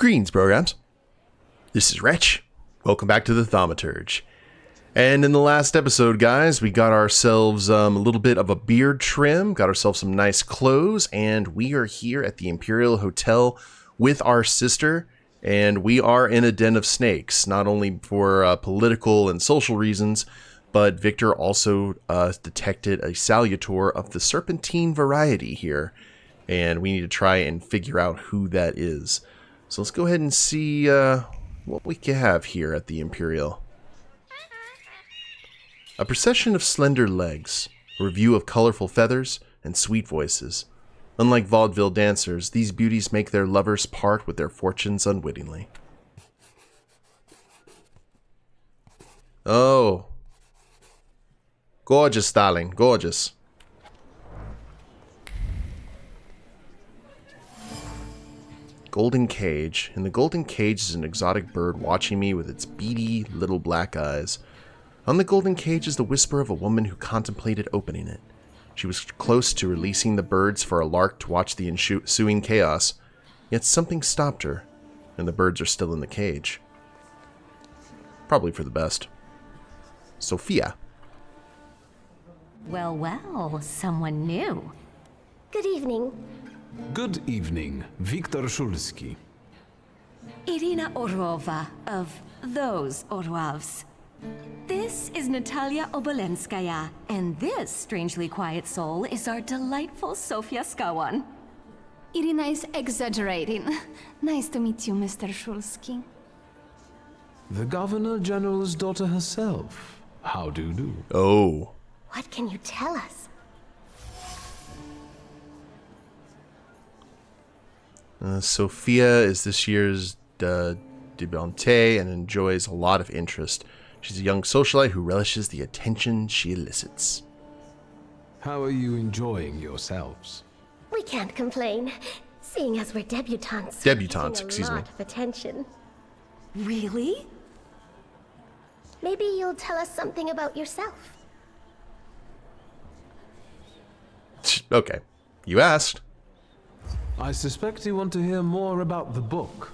Greetings, programs. This is Wretch. Welcome back to the Thaumaturge. And in the last episode, guys, we got ourselves a little bit of a beard trim, got ourselves some nice clothes, and we are here at the Imperial Hotel with our sister, and we are in a den of snakes, not only for political and social reasons, but Wiktor also detected a salutor of the serpentine variety here, and we need to try and figure out who that is. So let's go ahead and see what we can have here at the Imperial. A procession of slender legs, a review of colorful feathers, and sweet voices. Unlike vaudeville dancers, these beauties make their lovers part with their fortunes unwittingly. Oh. Gorgeous, darling. Gorgeous. Golden cage. In the golden cage is an exotic bird watching me with its beady little black eyes. On the golden cage is the whisper of a woman who contemplated opening it. She was close to releasing the birds for a lark to watch the ensuing chaos, yet something stopped her, and the birds are still in the cage. Probably for the best. Sophia. Well, well, someone new. Good evening. Good evening, Wiktor Szulski. Irina Orlova of those Orlovs. This is Natalia Obolenskaya, and this strangely quiet soul is our delightful Sofia Skawan. Irina is exaggerating. Nice to meet you, Mr. Szulski. The Governor General's daughter herself. How do you do? Oh. What can you tell us? Sophia is this year's debutante and enjoys a lot of interest. She's a young socialite who relishes the attention she elicits. How are you enjoying yourselves? We can't complain, seeing as we're debutantes. Debutantes, getting excuse a me. lot of attention. Really? Maybe you'll tell us something about yourself. Okay, you asked. I suspect you want to hear more about the book.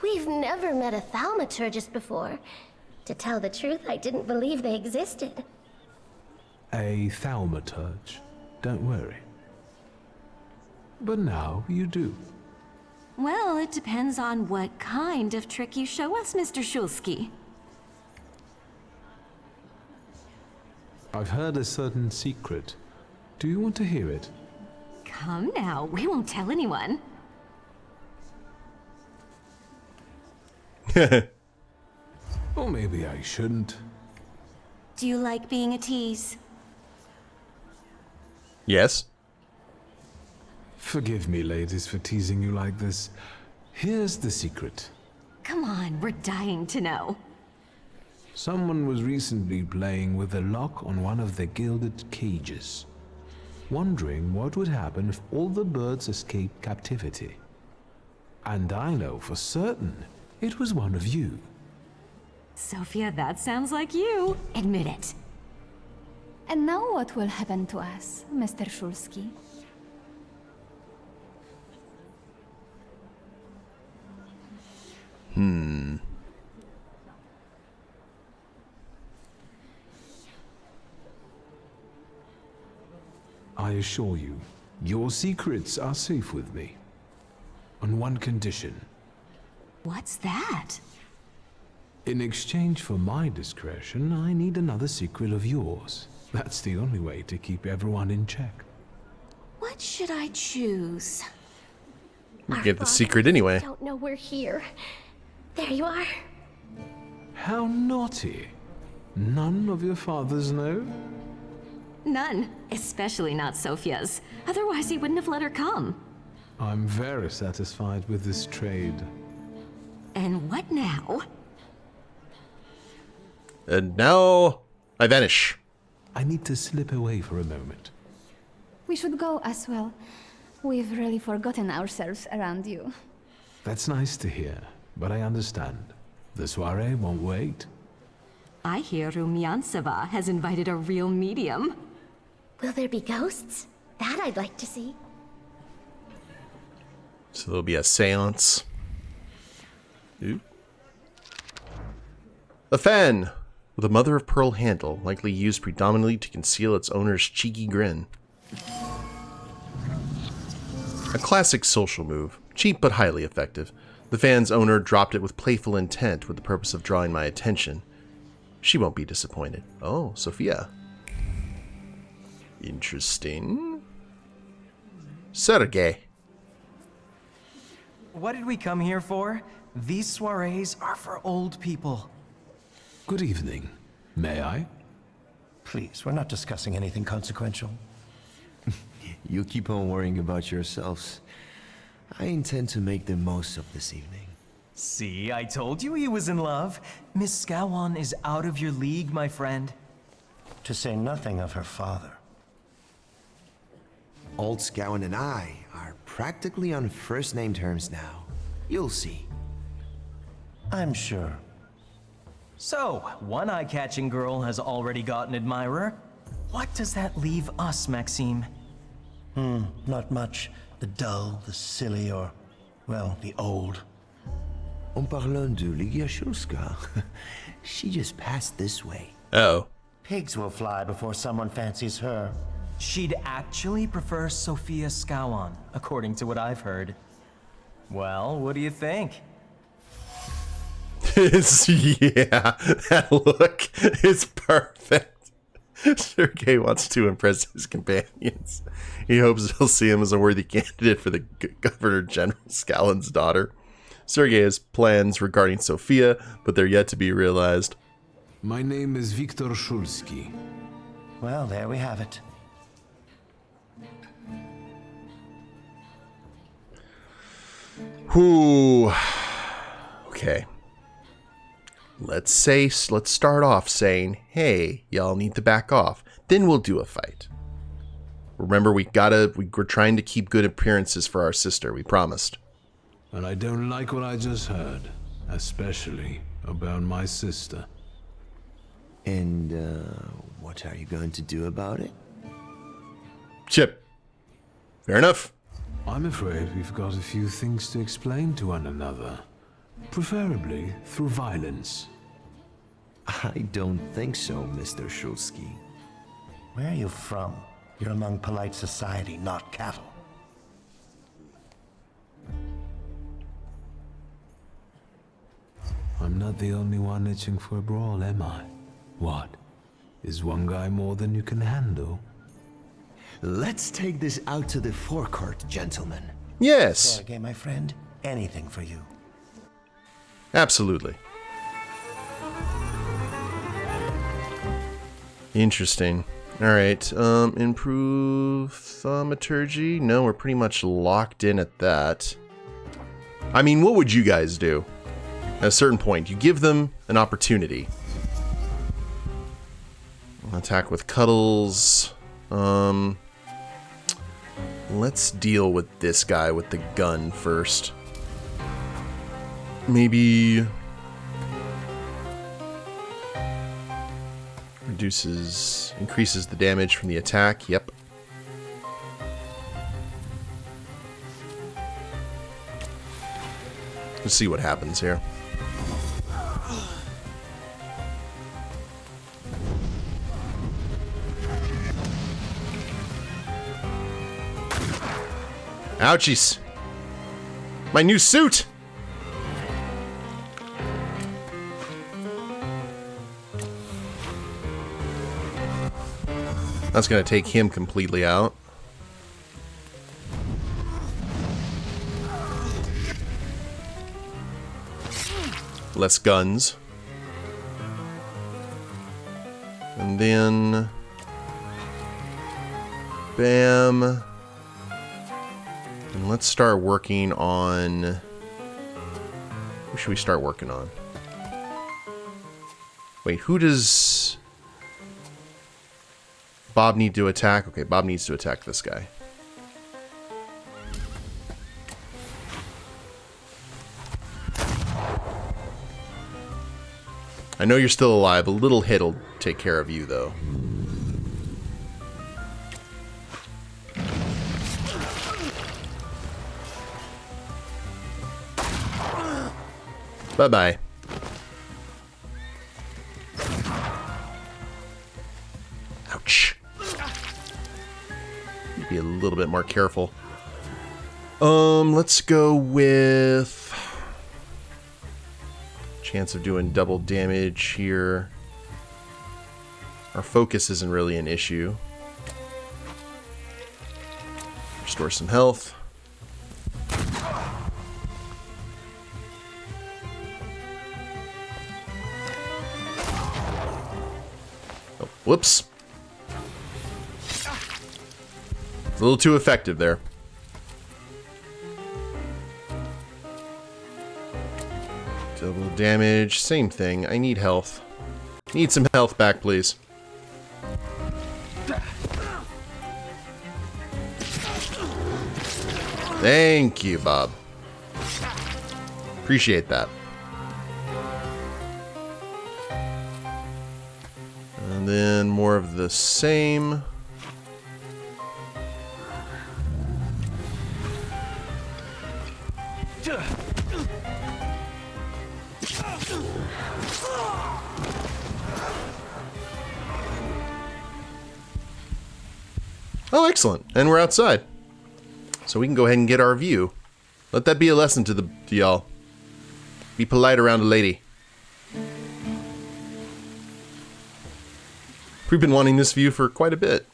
We've never met a thaumaturgist before. To tell the truth, I didn't believe they existed. A Thaumaturge. Don't worry. But now you do. Well, it depends on what kind of trick you show us, Mr. Szulski. I've heard a certain secret. Do you want to hear it? Come now, we won't tell anyone. Or maybe I shouldn't. Do you like being a tease? Yes. Forgive me, ladies, for teasing you like this. Here's the secret. Come on, we're dying to know. Someone was recently playing with a lock on one of the gilded cages, wondering what would happen if all the birds escaped captivity. And I know for certain it was one of you. Sophia, that sounds like you. Admit it. And now what will happen to us, Mr. Szulski? I assure you, your secrets are safe with me. On one condition. What's that? In exchange for my discretion, I need another secret of yours. That's the only way to keep everyone in check. What should I choose? We Our get the fathers secret anyway. Don't know we're here. There you are. How naughty. None of your fathers know? None, especially not Sophia's. Otherwise, he wouldn't have let her come. I'm very satisfied with this trade. And what now? And now I vanish. I need to slip away for a moment. We should go as well. We've really forgotten ourselves around you. That's nice to hear, but I understand. The soirée won't wait. I hear Rumyantseva has invited a real medium. Will there be ghosts? That I'd like to see. So there'll be a seance. Ooh. A fan with a mother-of-pearl handle, likely used predominantly to conceal its owner's cheeky grin. A classic social move, cheap but highly effective. The fan's owner dropped it with playful intent with the purpose of drawing my attention. She won't be disappointed. Oh, Sophia. Interesting. Sergei. What did we come here for? These soirees are for old people. Good evening. May I? Please, we're not discussing anything consequential. You keep on worrying about yourselves. I intend to make the most of this evening. See, I told you he was in love. Miss Scowan is out of your league, my friend. To say nothing of her father. Old Scowan and I are practically on first-name terms now. You'll see. I'm sure. So, one eye-catching girl has already got an admirer. What does that leave us, Maxime? Not much. The dull, the silly, or, well, the old. En parlant de Ligia Shulska, she just passed this way. Uh-oh. Pigs will fly before someone fancies her. She'd actually prefer Sophia Scowan, according to what I've heard. Well, what do you think? Yeah, that look is perfect. Sergei wants to impress his companions. He hopes they'll see him as a worthy candidate for the Governor General Scallon's daughter. Sergei has plans regarding Sophia, but they're yet to be realized. My name is Wiktor Szulski. Well, there we have it. Whew. Okay. Let's start off saying, hey, y'all need to back off. Then we'll do a fight. Remember, we're trying to keep good appearances for our sister. We promised. And I don't like what I just heard, especially about my sister. And, what are you going to do about it? Chip. Fair enough. I'm afraid we've got a few things to explain to one another. Preferably through violence. I don't think so, Mr. Szulski. Where are you from? You're among polite society, not cattle. I'm not the only one itching for a brawl, am I? What? Is one guy more than you can handle? Let's take this out to the forecourt, gentlemen. Yes. Sergei, my friend, anything for you. Absolutely. Interesting. Alright, improve thaumaturge? No, we're pretty much locked in at that. I mean, what would you guys do? At a certain point, you give them an opportunity. Attack with cuddles. Let's deal with this guy with the gun first. Maybe increases the damage from the attack. Yep. Let's see what happens here. Ouchies. My new suit. That's going to take him completely out. Less guns. And then... bam. And let's start working on... who should we start working on? Wait, who does... Bob need to attack? Okay, Bob needs to attack this guy. I know you're still alive. A little hit will take care of you, though. Bye-bye. Ouch. Need to be a little bit more careful. Let's go with chance of doing double damage here. Our focus isn't really an issue. Restore some health. Oh, whoops. It's a little too effective there. Double damage, same thing. I need health. Need some health back, please. Thank you, Bob. Appreciate that. And then more of the same. Oh, excellent. And we're outside. So we can go ahead and get our view. Let that be a lesson to y'all. Be polite around a lady. We've been wanting this view for quite a bit.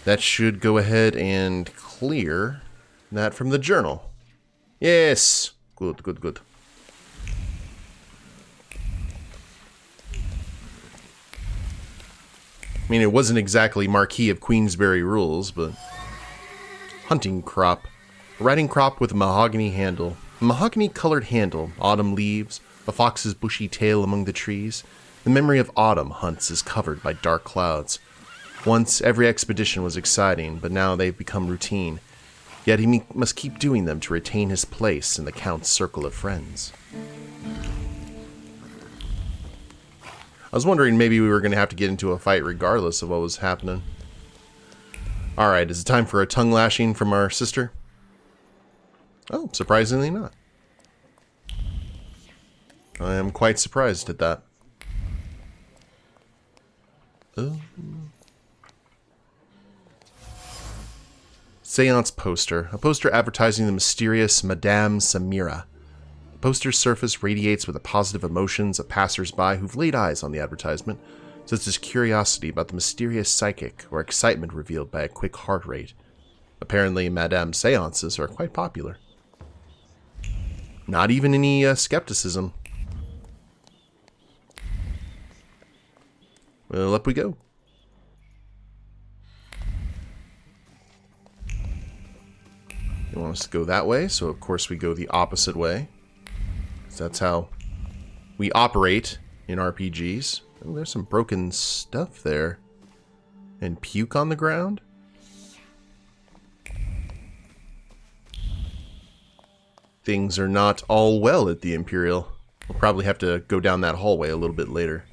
That should go ahead and clear that from the journal. Yes. Good, good, good. I mean, it wasn't exactly Marquis of Queensberry rules, but... Hunting crop. A riding crop with a mahogany handle. A mahogany-colored handle, autumn leaves, a fox's bushy tail among the trees. The memory of autumn hunts is covered by dark clouds. Once, every expedition was exciting, but now they've become routine. Yet he must keep doing them to retain his place in the Count's circle of friends. I was wondering maybe we were going to have to get into a fight regardless of what was happening. Alright, is it time for a tongue lashing from our sister? Oh, surprisingly not. I am quite surprised at that. Seance poster. A poster advertising the mysterious Madame Samira. The poster's surface radiates with the positive emotions of passers-by who've laid eyes on the advertisement, such as curiosity about the mysterious psychic or excitement revealed by a quick heart rate. Apparently, Madame seances are quite popular. Not even any skepticism. Well, up we go. They want us to go that way, so of course we go the opposite way. That's how we operate in RPGs. Oh, there's some broken stuff there. And puke on the ground? Things are not all well at the Imperial. We'll probably have to go down that hallway a little bit later.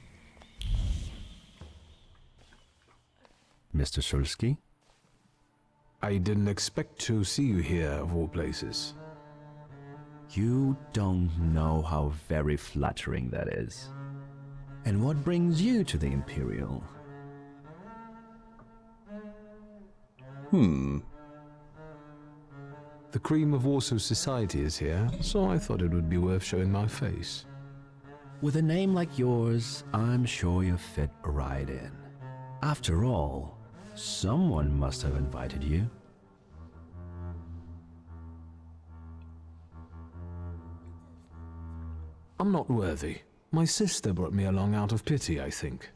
Mr. Shulsky? I didn't expect to see you here, of all places. You don't know how very flattering that is. And what brings you to the Imperial? The cream of Warsaw society is here, so I thought it would be worth showing my face. With a name like yours, I'm sure you fit right in. After all, someone must have invited you. I'm not worthy. My sister brought me along out of pity, I think.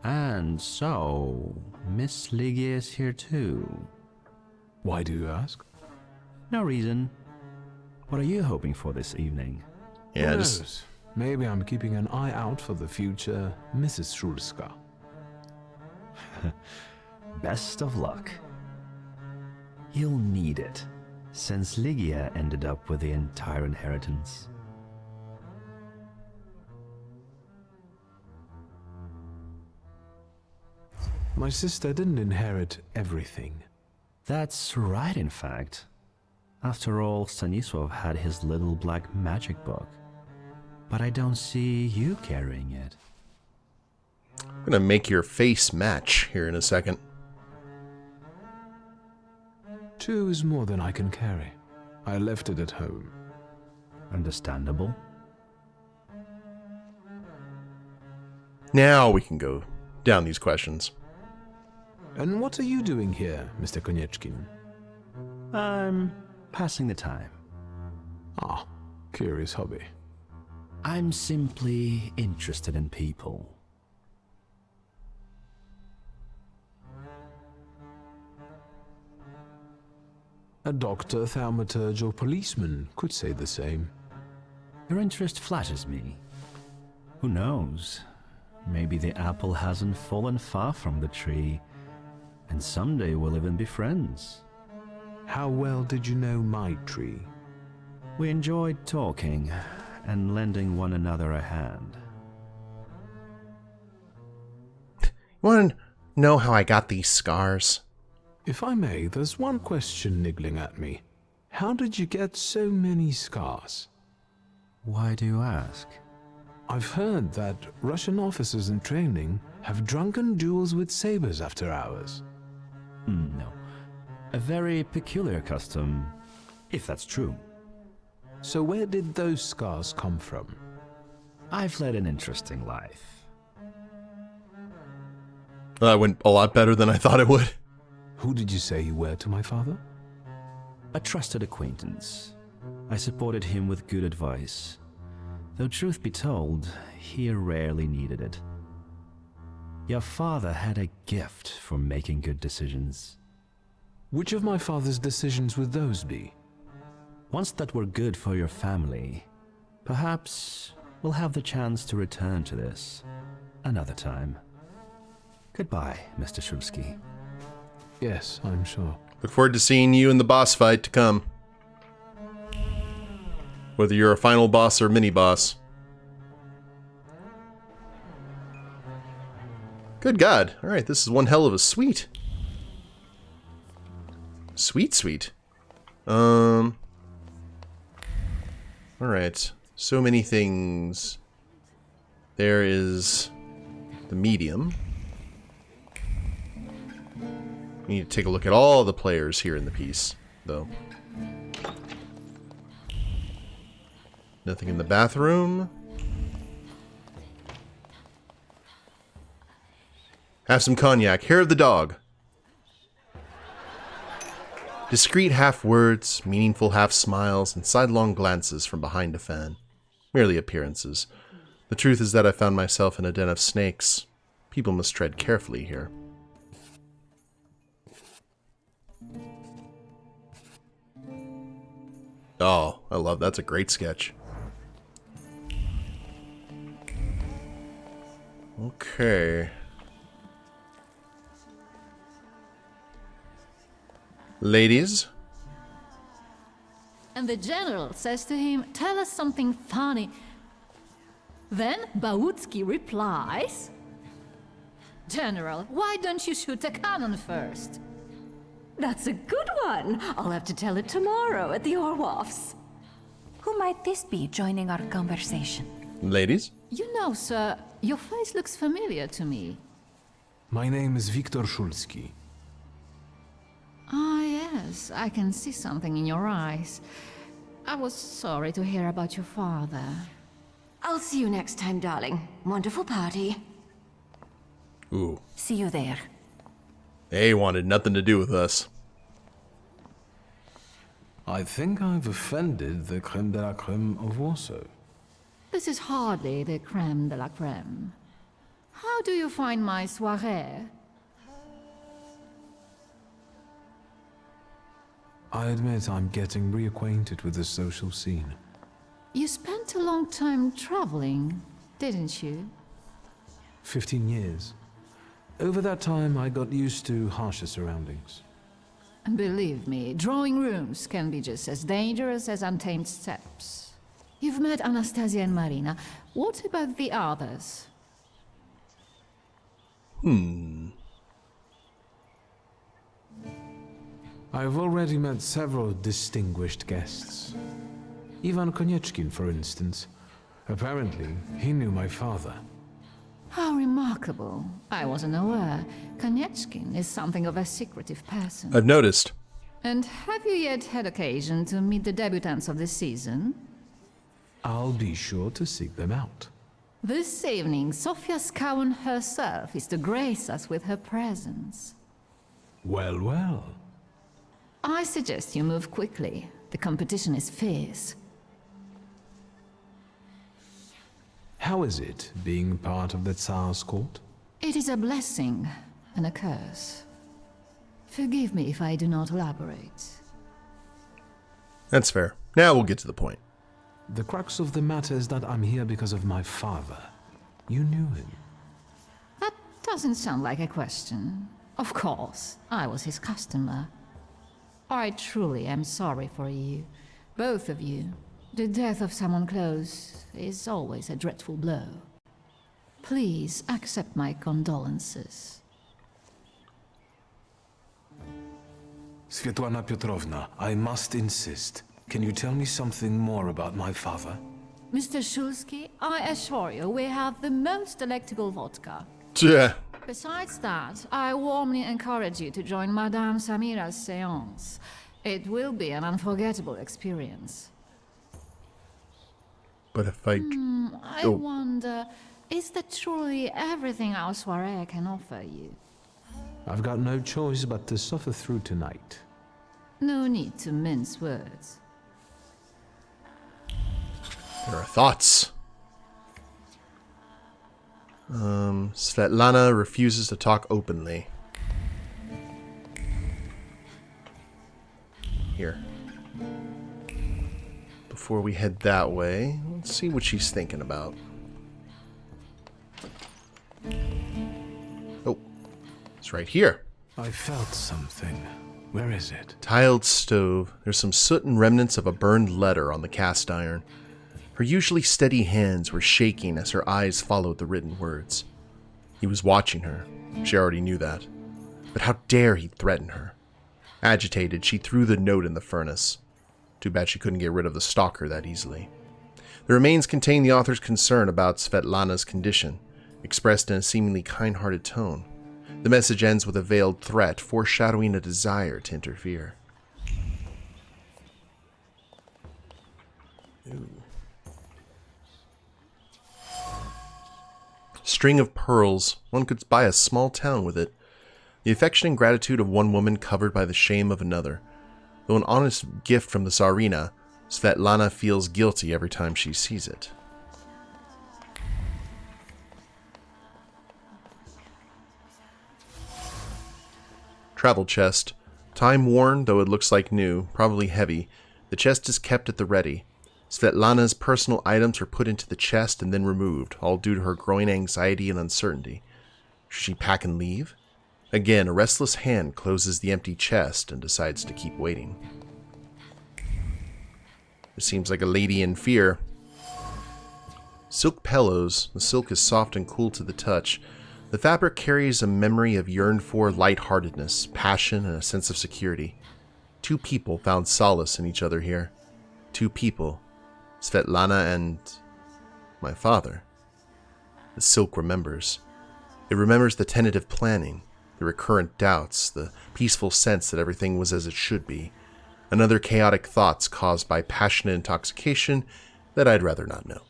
And so, Miss Ligia is here too. Why do you ask? No reason. What are you hoping for this evening? Yeah, Who just... knows? Maybe I'm keeping an eye out for the future Mrs. Shulska. Best of luck. You'll need it, since Ligia ended up with the entire inheritance. My sister didn't inherit everything. That's right, in fact. After all, Stanisław had his little black magic book. But I don't see you carrying it. I'm gonna make your face match here in a second. 2 is more than I can carry. I left it at home. Understandable. Now we can go down these questions. And what are you doing here, Mr. Konieczkin? I'm passing the time. Ah, curious hobby. I'm simply interested in people. A doctor, thaumaturge, or policeman could say the same. Your interest flatters me. Who knows? Maybe the apple hasn't fallen far from the tree, and someday we'll even be friends. How well did you know my tree? We enjoyed talking and lending one another a hand. You want to know how I got these scars? If I may, there's one question niggling at me. How did you get so many scars? Why do you ask? I've heard that Russian officers in training have drunken duels with sabers after hours. No. A very peculiar custom, if that's true. So where did those scars come from? I've led an interesting life. That went a lot better than I thought it would. Who did you say you were to my father? A trusted acquaintance. I supported him with good advice. Though truth be told, he rarely needed it. Your father had a gift for making good decisions. Which of my father's decisions would those be? Ones that were good for your family. Perhaps we'll have the chance to return to this another time. Goodbye, Mr. Shulsky. Yes, I'm sure. Look forward to seeing you in the boss fight to come. Whether you're a final boss or mini-boss. Good God. Alright, this is one hell of a suite. Sweet. Alright. So many things. There is the medium. We need to take a look at all the players here in the piece, though. Nothing in the bathroom. Have some cognac. Hair of the dog. Discreet half words, meaningful half smiles, and sidelong glances from behind a fan. Merely appearances. The truth is that I found myself in a den of snakes. People must tread carefully here. Oh, I love that's a great sketch. Okay. Ladies? And the general says to him, "Tell us something funny." Then Bautski replies, "General, why don't you shoot a cannon first?" That's a good one. I'll have to tell it tomorrow at the Orloffs. Who might this be joining our conversation? Ladies? You know, sir, your face looks familiar to me. My name is Wiktor Szulski. Ah, yes, I can see something in your eyes. I was sorry to hear about your father. I'll see you next time, darling. Wonderful party. Ooh. See you there. They wanted nothing to do with us. I think I've offended the creme de la creme of Warsaw. This is hardly the creme de la creme. How do you find my soirée? I admit I'm getting reacquainted with the social scene. You spent a long time traveling, didn't you? 15 years. Over that time, I got used to harsher surroundings. Believe me, drawing rooms can be just as dangerous as untamed steppes. You've met Anastasia and Marina. What about the others? I've already met several distinguished guests. Ivan Konieczkin, for instance. Apparently, he knew my father. How remarkable. I wasn't aware. Konieczkin is something of a secretive person. I've noticed. And have you yet had occasion to meet the debutants of the season? I'll be sure to seek them out. This evening, Sofia Skaun herself is to grace us with her presence. Well, well. I suggest you move quickly. The competition is fierce. How is it, being part of the Tsar's court? It is a blessing and a curse. Forgive me if I do not elaborate. That's fair. Now we'll get to the point. The crux of the matter is that I'm here because of my father. You knew him. That doesn't sound like a question. Of course, I was his customer. I truly am sorry for you, both of you. The death of someone close is always a dreadful blow. Please accept my condolences. Svetlana Petrovna, I must insist. Can you tell me something more about my father? Mr. Shulsky, I assure you we have the most delectable vodka. Yeah. Besides that, I warmly encourage you to join Madame Samira's séance. It will be an unforgettable experience. But if I... I wonder, is that truly everything our soirée can offer you? I've got no choice but to suffer through tonight. No need to mince words. There are thoughts. Svetlana refuses to talk openly. Here. Before we head that way, let's see what she's thinking about. Oh, it's right here. I felt something. Where is it? Tiled stove. There's some soot and remnants of a burned letter on the cast iron. Her usually steady hands were shaking as her eyes followed the written words. He was watching her. She already knew that. But how dare he threaten her? Agitated, she threw the note in the furnace. Too bad she couldn't get rid of the stalker that easily. The remains contain the author's concern about Svetlana's condition, expressed in a seemingly kind-hearted tone. The message ends with a veiled threat, foreshadowing a desire to interfere. Ooh. String of pearls. One could buy a small town with it. The affection and gratitude of one woman covered by the shame of another. Though an honest gift from the Tsarina, Svetlana feels guilty every time she sees it. Travel chest. Time-worn, though it looks like new, probably heavy, the chest is kept at the ready. Svetlana's personal items are put into the chest and then removed, all due to her growing anxiety and uncertainty. Should she pack and leave? Again, a restless hand closes the empty chest and decides to keep waiting. It seems like a lady in fear. Silk pillows. The silk is soft and cool to the touch. The fabric carries a memory of yearned-for lightheartedness, passion, and a sense of security. Two people found solace in each other here. Two people. Svetlana and my father. The silk remembers. It remembers the tentative planning, the recurrent doubts, the peaceful sense that everything was as it should be. Another chaotic thoughts caused by passionate intoxication that I'd rather not know.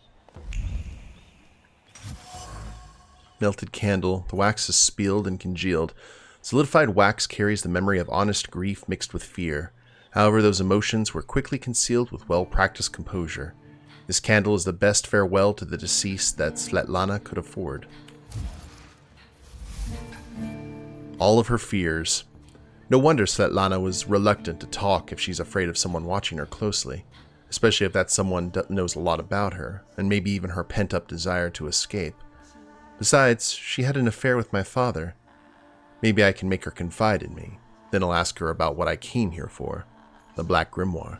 Melted candle. The wax is spilled and congealed. Solidified wax carries the memory of honest grief mixed with fear. However, those emotions were quickly concealed with well-practiced composure. This candle is the best farewell to the deceased that Svetlana could afford. All of her fears. No wonder Svetlana was reluctant to talk if she's afraid of someone watching her closely, especially if that someone knows a lot about her, and maybe even her pent-up desire to escape. Besides, she had an affair with my father. Maybe I can make her confide in me. Then I'll ask her about what I came here for. The Black Grimoire.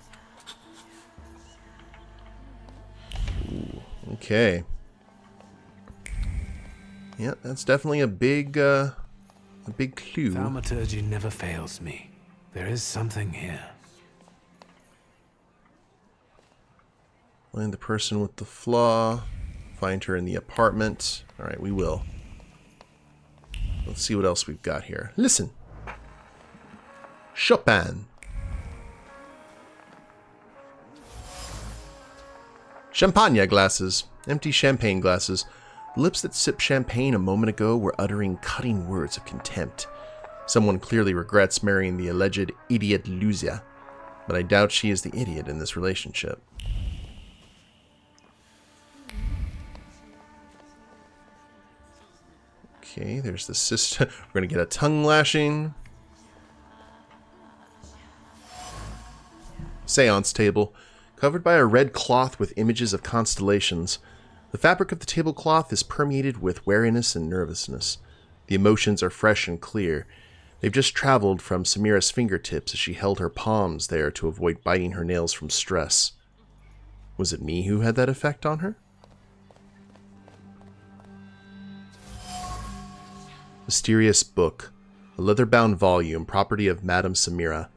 Ooh, okay. Yeah, that's definitely a big clue. Thaumaturge never fails me. There is something here. Find the person with the flaw. Find her in the apartment. Alright, we will. Let's see what else we've got here. Listen. Chopin. Champagne glasses. Empty champagne glasses. The lips that sipped champagne a moment ago were uttering cutting words of contempt. Someone clearly regrets marrying the alleged idiot Lucia, but I doubt she is the idiot in this relationship. Okay, there's the sister. We're going to get a tongue lashing. Seance table, covered by a red cloth with images of constellations. The fabric of the tablecloth is permeated with wariness and nervousness. The emotions are fresh and clear. They've just traveled from Samira's fingertips as she held her palms there to avoid biting her nails from stress. Was it me who had that effect on her? Mysterious book, a leather-bound volume, property of Madame Samira.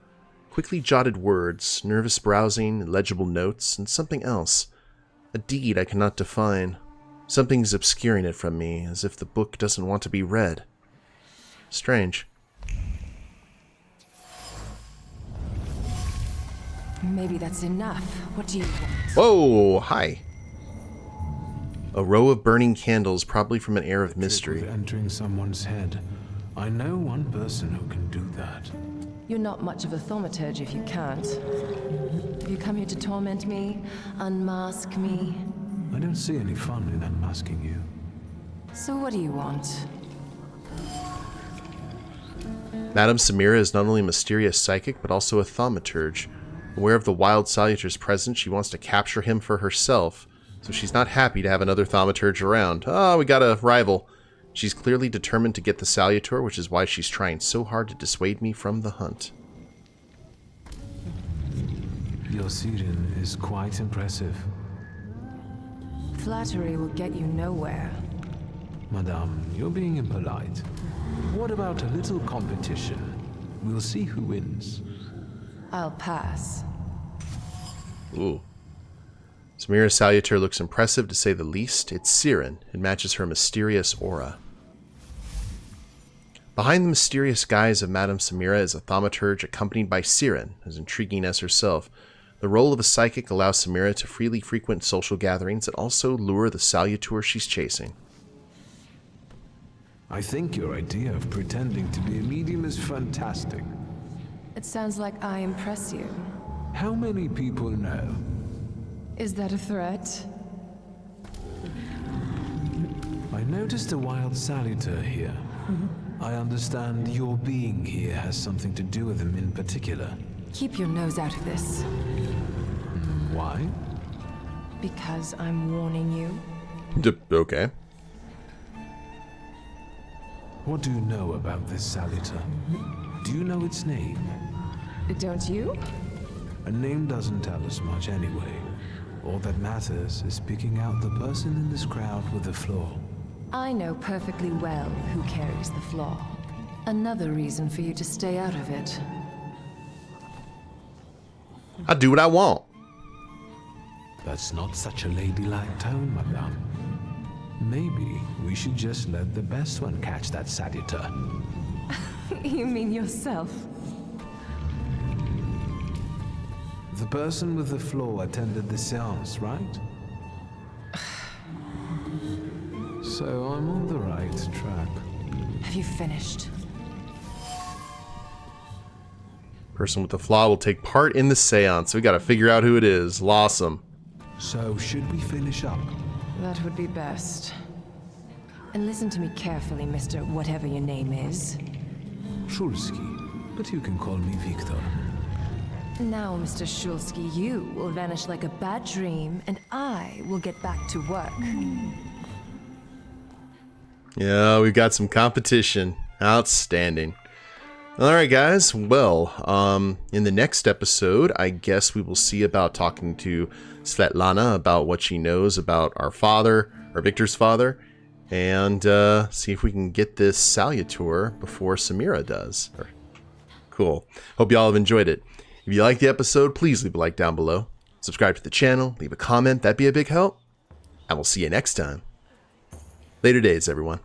Quickly jotted words, nervous browsing, illegible notes, and something else. A deed I cannot define. Something's obscuring it from me, as if the book doesn't want to be read. Strange. Maybe that's enough. What do you want? Whoa, hi. A row of burning candles, probably from an air of mystery. Entering someone's head. I know one person who can do that. You're not much of a thaumaturge if you can't. Have you come here to torment me? Unmask me? I don't see any fun in unmasking you. So what do you want? Madame Samira is not only a mysterious psychic, but also a thaumaturge. Aware of the wild Salutor's presence, she wants to capture him for herself, so she's not happy to have another thaumaturge around. Oh, we got a rival. She's clearly determined to get the Salutor, which is why she's trying so hard to dissuade me from the hunt. Your siren is quite impressive. Flattery will get you nowhere. Madame, you're being impolite. What about a little competition? We'll see who wins. I'll pass. Ooh. Samira's Salutor looks impressive to say the least. It's Siren. It matches her mysterious aura. Behind the mysterious guise of Madame Samira is a thaumaturge accompanied by Siren, as intriguing as herself. The role of a psychic allows Samira to freely frequent social gatherings that also lure the Salutor she's chasing. I think your idea of pretending to be a medium is fantastic. It sounds like I impress you. How many people know? Is that a threat? I noticed a wild Salutor here. I understand your being here has something to do with him in particular. Keep your nose out of this. Why? Because I'm warning you. Okay. What do you know about this Salutor? Do you know its name? Don't you? A name doesn't tell us much anyway. All that matters is picking out the person in this crowd with the flaw. I know perfectly well who carries the flaw. Another reason for you to stay out of it. I do what I want. That's not such a ladylike tone, madame. Maybe we should just let the best one catch that Salutor. You mean yourself? The person with the flaw attended the seance, right? So I'm on the right track. Have you finished? Person with the flaw will take part in the seance. We gotta figure out who it is. Lawsome. So should we finish up? That would be best. And listen to me carefully, Mr. Whatever your name is. Shulsky, but you can call me Wiktor. Now, Mr. Shulsky, you will vanish like a bad dream, and I will get back to work. Yeah, we've got some competition. Outstanding. Alright guys, well, in the next episode, I guess we will see about talking to Svetlana about what she knows about our father, or Wiktor's father, and see if we can get this Salutor before Samira does. Cool. Cool. Hope y'all have enjoyed it. If you liked the episode, please leave a like down below. Subscribe to the channel, leave a comment, that'd be a big help. And we'll see you next time. Later days, everyone.